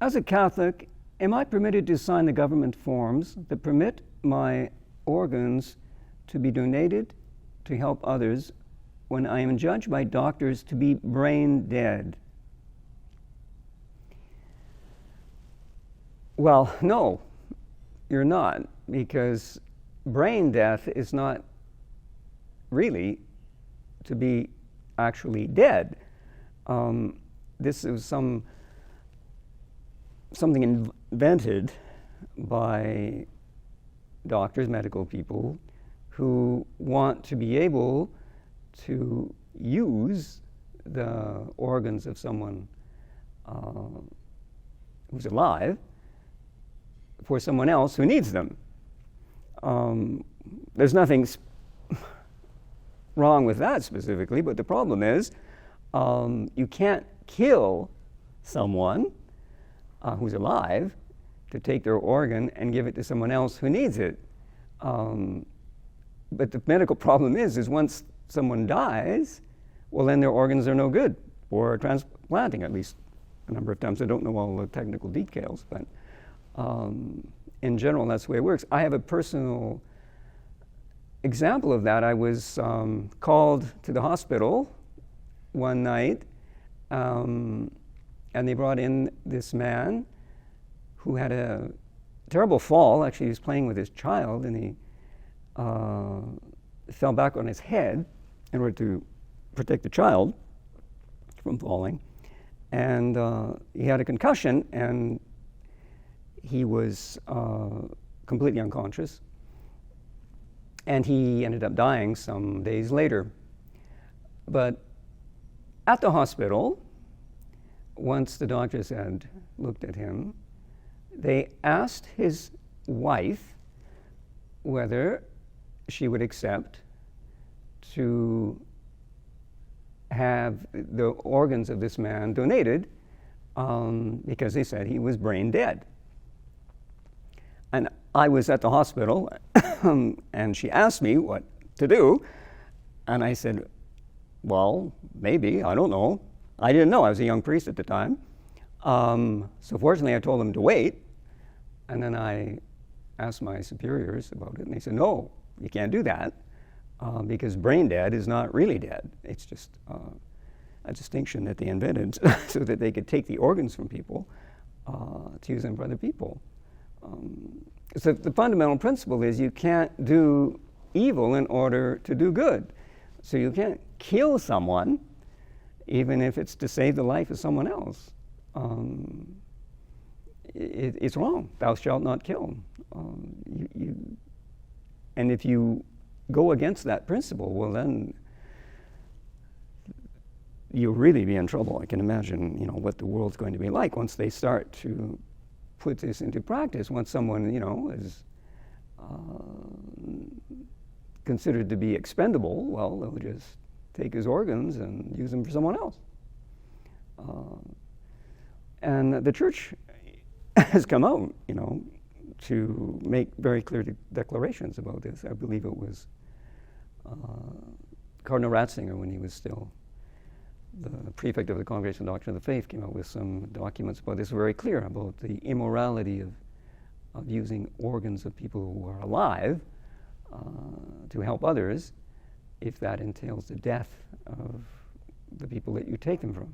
As a Catholic, am I permitted to sign the government forms that permit my organs to be donated to help others when I am judged by doctors to be brain dead? Well, no, you're not, because brain death is not really to be actually dead. This is something invented by doctors, medical people, who want to be able to use the organs of someone who's alive for someone else who needs them. There's nothing wrong with that specifically, but the problem is you can't kill someone who's alive to take their organ and give it to someone else who needs it. But the medical problem is once someone dies, well, then their organs are no good for transplanting, at least a number of times. I don't know all the technical details, but in general, that's the way it works. I have a personal example of that. I was called to the hospital one night, and they brought in this man who had a terrible fall. Actually, he was playing with his child, and he fell back on his head in order to protect the child from falling. And he had a concussion, and he was completely unconscious. And he ended up dying some days later. But at the hospital, once the doctors had looked at him, they asked his wife whether she would accept to have the organs of this man donated because they said he was brain dead. And I was at the hospital, and she asked me what to do, and I said, well, maybe, I don't know. I didn't know, I was a young priest at the time. So fortunately, I told them to wait, and then I asked my superiors about it, and they said, no, you can't do that, because brain dead is not really dead. It's just a distinction that they invented so that they could take the organs from people to use them for other people. So the fundamental principle is you can't do evil in order to do good. So you can't kill someone, even if it's to save the life of someone else. It's wrong. Thou shalt not kill. And if you go against that principle, well then you'll really be in trouble. I can imagine, what the world's going to be like once they start to put this into practice. Once someone, is considered to be expendable, well, they'll just take his organs and use them for someone else. And the church has come out, to make very clear declarations about this. I believe it was Cardinal Ratzinger, when he was still the prefect of the Congregation of Doctrine of the Faith, came out with some documents about this, very clear about the immorality of using organs of people who are alive to help others, if that entails the death of the people that you take them from.